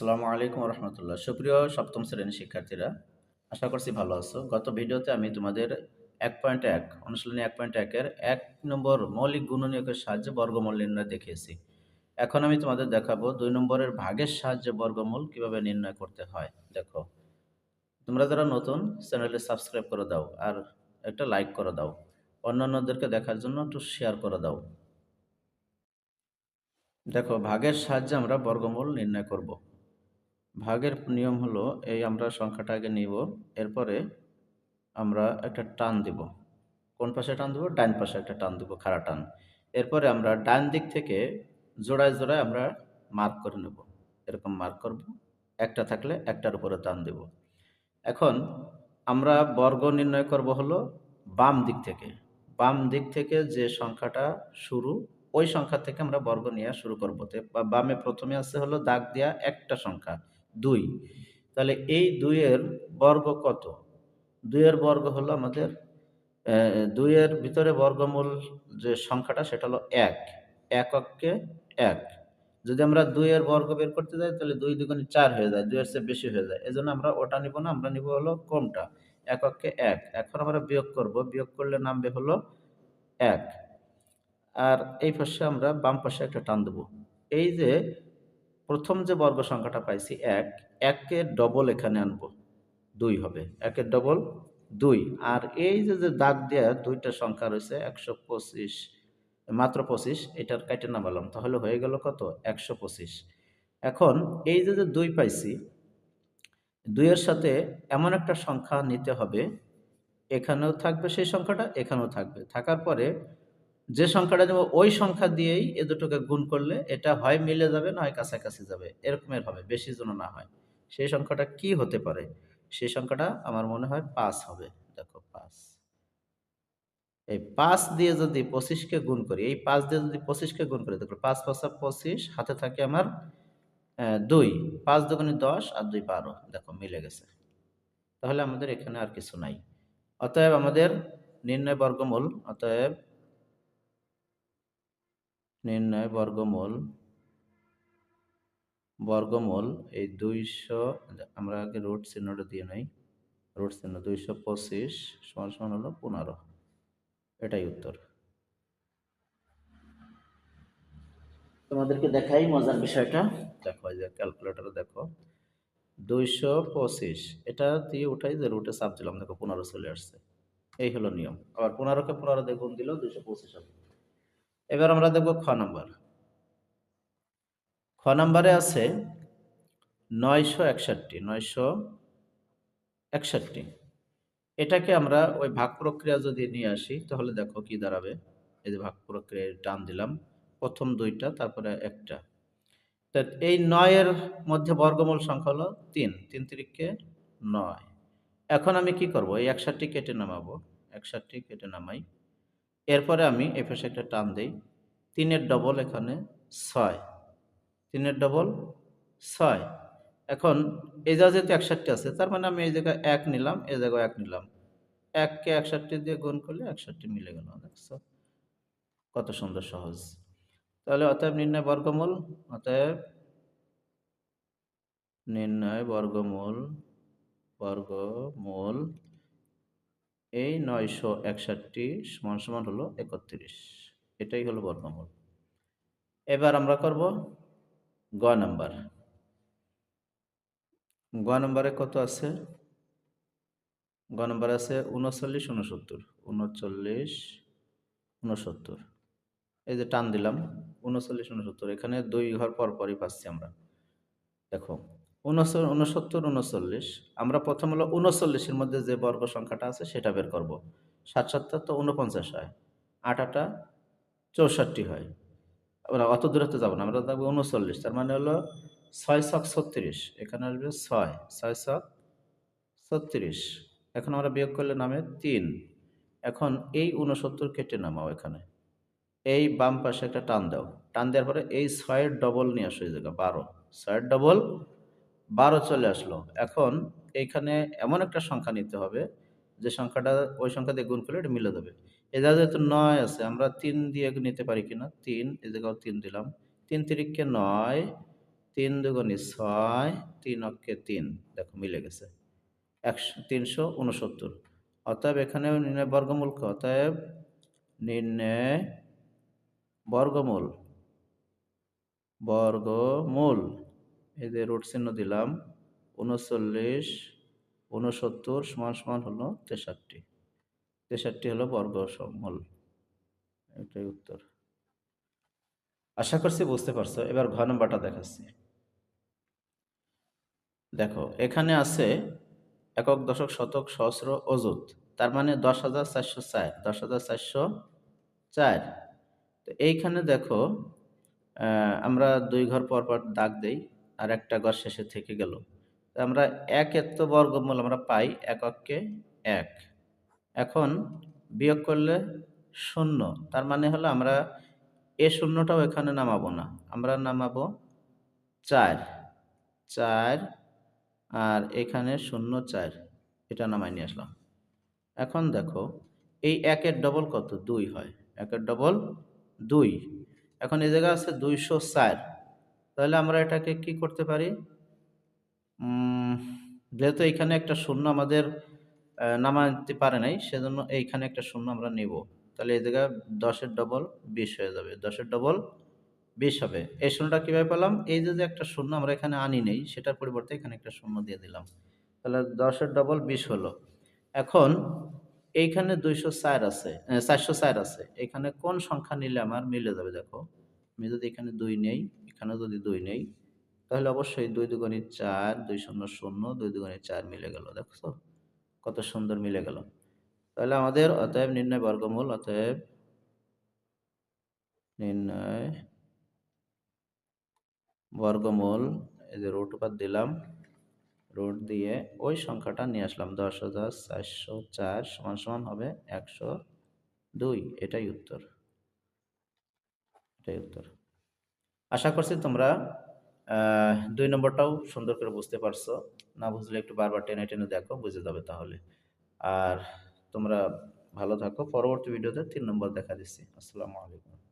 আসসালামু আলাইকুম রহমতুল্লাহ। সুপ্রিয় সপ্তম শ্রেণীর শিক্ষার্থীরা, আশা করছি ভালো আছো। গত ভিডিওতে আমি তোমাদের ১.১ অনুশীলনী ১.১ এর ১ নম্বর মৌলিক গুণনীয়কের সাহায্যে বর্গমূল নির্ণয় দেখিয়েছি। এখন আমি তোমাদের দেখাবো ২ নম্বরের ভাগের সাহায্যে বর্গমূল কিভাবে নির্ণয় করতে হয়। দেখো, তোমরা যারা নতুন, চ্যানেলে সাবস্ক্রাইব করে দাও আর একটা লাইক করে দাও। অন্যান্যদেরকে দেখার জন্য একটু শেয়ার করে দাও। দেখো, ভাগের সাহায্যে আমরা বর্গমূল নির্ণয় করব। ভাগের নিয়ম হলো, এই আমরা সংখ্যাটা আগে নিব, এরপরে আমরা একটা টান দিব। কোন পাশে টান দেব? ডান পাশে একটা টান দেব, খাড়া টান। এরপরে আমরা ডান দিক থেকে জোড়ায় জোড়ায় আমরা মার্ক করে নেব। এরকম মার্ক করব, একটা থাকলে একটার উপরে টান দেব। এখন আমরা বর্গ নির্ণয় করব হলো বাম দিক থেকে। বাম দিক থেকে যে সংখ্যাটা শুরু, ওই সংখ্যা থেকে আমরা বর্গ নেওয়া শুরু করব। বামে প্রথমে আছে হলো দাগ দেওয়া একটা সংখ্যা ২। তাহলে এই ২ এর বর্গ কত? ২ এর বর্গ হলো আমাদের ২ এর ভিতরে বর্গমূল যে সংখ্যাটা সেটা হলো ১। এককে ১। যদি আমরা ২ এর বর্গ বের করতে যাই তাহলে ২ দুগুণে ৪ হয়ে যায়। ২ এর চেয়ে বেশি হয়ে যায়। এজন্য আমরা ওটা নিব না, আমরা নিব হলো কোনটা? এককে ১। এখন আমরা বিয়োগ করব। বিয়োগ করলে নামবে হলো ১। আর এই পাশে আমরা বাম পাশে একটা টান দেব। এই যে প্রথম যে বর্গ সংখ্যাটা পাইছি ১, ১ কে ডবল এখানে আনবো। ২ হবে। ১ এর ডবল ২। আর এই যে দাগ দেয়া ২ টা সংখ্যা রয়েছে ১২৫, মাত্র ২৫, এটার কাইটে নামালাম। তাহলে হয়ে গেল কত? ১২৫। এখন এই যে ২ পাইছি, ২ এর সাথে এমন একটা সংখ্যা নিতে হবে, এখানেও থাকবে সেই সংখ্যাটা, এখানেও থাকবে। থাকার পরে যে সংখ্যাটা দেব ওই সংখ্যা দিয়েই এ দুটোকে গুণ করলে এটা হয় মিলে যাবে, নয় কাছাকাছি যাবে। এরকমের হবে, বেশি যেন না হয়। সেই সংখ্যাটা কি হতে পারে? সেই সংখ্যাটা আমার মনে হয় ৫ হবে। দেখো, ৫। এই ৫ দিয়ে যদি ২৫ কে গুণ করি, এই ৫ দিয়ে যদি ২৫ কে গুণ করি, দেখো ৫ ৫ ২৫, হাতে থাকে আমার ২। ৫ দুগুণে ১০ আর ২ ১২। দেখো, মিলে গেছে। তাহলে আমাদের এখানে আর কিছু নাই। অতএব আমাদের নির্ণয় বর্গমূল, অতএব নির্ণয় বর্গমূল এই ২০০, আমরা আগে রুট চিহ্নটা দিয়ে নেই। রুট চিহ্ন ২২৫ সমান সমান হলো ১৫। এটাই উত্তর। তোমাদেরকে দেখাই মজার বিষয়টা। দেখো, এই যে ক্যালকুলেটরে দেখো, ২২৫ এটা দিয়ে উঠাই, যে রুটে চাপ দিলাম, দেখো ১৫ চলে আসছে। এই হলো নিয়ম। আবার ১৫ কে ১৫ দিয়ে গুণ দিলেও ২২৫ হবে। এবার আমরা দেখব খ নাম্বার। খ নাম্বারে আছে ৯৬১। এটাকে আমরা ওই ভাগ প্রক্রিয়া যদি নিয়ে আসি তাহলে দেখো কি দাঁড়াবে। এই যে ভাগ প্রক্রিয়ায় টান দিলাম, প্রথম ২টা তারপরে একটা। তা এই ৯ এর মধ্যে বর্গমূল সংখ্যা হলো ৩। ৩ তিরিকে ৯। এখন আমি কি করব? এই ৬১ কেটে নামাবো। ৬১ কেটে নামাই। এরপরে আমি এই পাশে একটা টান দেই। ৩ এর ডবল এখানে ৬। ৩ এর ডবল ৬। এখন এই জায়গায় যেহেতু ৬১ আছে, তার মানে আমি এই জায়গায় ১ নিলাম, এই জায়গায় ১ নিলাম। ১ কে ৬১ দিয়ে গুণ করলে ৬১ মিলে গেল। দেখছো কত সুন্দর সহজ। তাহলে অতএব নির্ণয় বর্গমূল, অতএব নির্ণয় বর্গমূল এই ৯৬১ সমান সমান হলো ৩১। এটাই হলো বর্গমূল। এবার আমরা করব গ নাম্বার। গ নাম্বারে কত আছে? গ নাম্বার আছে ৩৯ ৬৯। ৩৯ ৬৯। এই যে টান দিলাম ৩৯ ৬৯, এখানে ২ ঘর পর পরই পাচ্ছি আমরা। দেখো, ৬৯ ৩৯। আমরা প্রথম হলো ৩৯ এর মধ্যে যে বর্গ সংখ্যাটা আছে সেটা বের করব। ৭ ৭ তো ৪৯ হয়, ৮ ৮ ৬৪ হয়। আমরা অত দূরত্বে যাব না, আমরা যাবো ৩৯। তার মানে হলো ৬ ছক ৩৬, এখানে আসবে ৬, ৬ ছক ৩৬। এখন আমরা বিয়োগ করলে নামে ৩। এখন এই ৬৯ কেটে নামাও এখানে। এই বাম পাশে একটা টান দাও। টান দেওয়ার পরে এই ৬ এর ডবল নিয়ে আসো, এই জায়গায় ১২। ৬ এর ডবল ১২ চলে আসলো। এখন এইখানে এমন একটা সংখ্যা নিতে হবে যে সংখ্যাটা ওই সংখ্যা দিয়ে গুণ করলে এটা মিলে যাবে। এই জায়গায় যেহেতু ৯ আছে, আমরা ৩ দিয়ে নিতে পারি কিনা? ৩, এই জায়গাও ৩ দিলাম। ৩ তিরিকে ৯, তিন দুগুণে ছয়, তিন অক্ষে তিন, দেখো মিলে গেছে 369। অতএব এখানেও নির্ণয় বর্গমূল ক, অতএব নির্ণয় বর্গমূল, বর্গমূল এই যে রুট চিহ্ন দিলাম, 39 69 সমান সমান হলো 63। 63 হলো বর্গমূল, এটাই উত্তর। আশা করছি বুঝতে পারছো। এবার ঘ নম্বরটা দেখাচ্ছি। দেখো এখানে আছে একক, দশক, শতক, সহস্র, অযুত, তার মানে 10,404, 10,404। তো এইখানে দেখো আমরা দুই ঘর পর পর দাগ দেই, আর একটা ঘর শেষে থেকে গেল। তো আমরা একের তো বর্গমূল আমরা পাই এককে এক। এখন বিয়োগ করলে শূন্য, তার মানে হলো আমরা এ শূন্যটাও এখানে নামাবো না, আমরা নামাবো 4, 4, আর এখানে 0, 4, এটা নামাই নিয়ে আসলাম। এখন দেখো এই একের ডবল কত? 2 হয়, একের ডবল 2। এখন এই জায়গায় আছে 204, তাহলে আমরা এটাকে কি করতে পারি? যেহেতু এইখানে একটা শূন্য আমাদের নামাতে পারে নাই, সেজন্য এইখানে একটা শূন্য আমরা নেব। তাহলে এই জায়গায় 10-এর ডবল 20 হয়ে যাবে, 10-এর ডবল 20 হবে। এই শূন্যটা কিভাবে পেলাম? এই যে একটা শূন্য আমরা এখানে আনি নেই, সেটার পরিবর্তে এখানে একটা শূন্য দিয়ে দিলাম। তাহলে 10-এর ডবল 20 হলো। এখন এইখানে 204 আছে, 404 আছে। এখানে কোন সংখ্যা নিলে আমার মিলে যাবে? দেখো আমি যদি এখানে 2 নেই, এখানে যদি 2 নেই, তাহলে অবশ্যই 2 দুগুণে 4, 2 শূন্য শূন্য, 2 দুগুণে 4 মিলে গেল। দেখছো কত সুন্দর মিলে গেল। তাহলে আমাদের অতএব নির্ণয় বর্গমূল, অতএব নির্ণয় বর্গমূল, এই যে রুট উপর দিলাম, রুট দিয়ে ওই সংখ্যাটা নিয়ে আসলাম, 10,404 সমান সমান হবে 102। এটাই উত্তর, এটাই উত্তর। আশা করছি তোমরা 2 নম্বরটাও সুন্দর করে বুঝতে পারছো। না বুঝলে একটু বারবার টেনে টেনে দেখো, বুঝে যাবে তাহলে। আর তোমরা ভালো থাকো। পরবর্তী ভিডিওতে 3 নম্বর দেখা দিচ্ছি। আসসালামু আলাইকুম।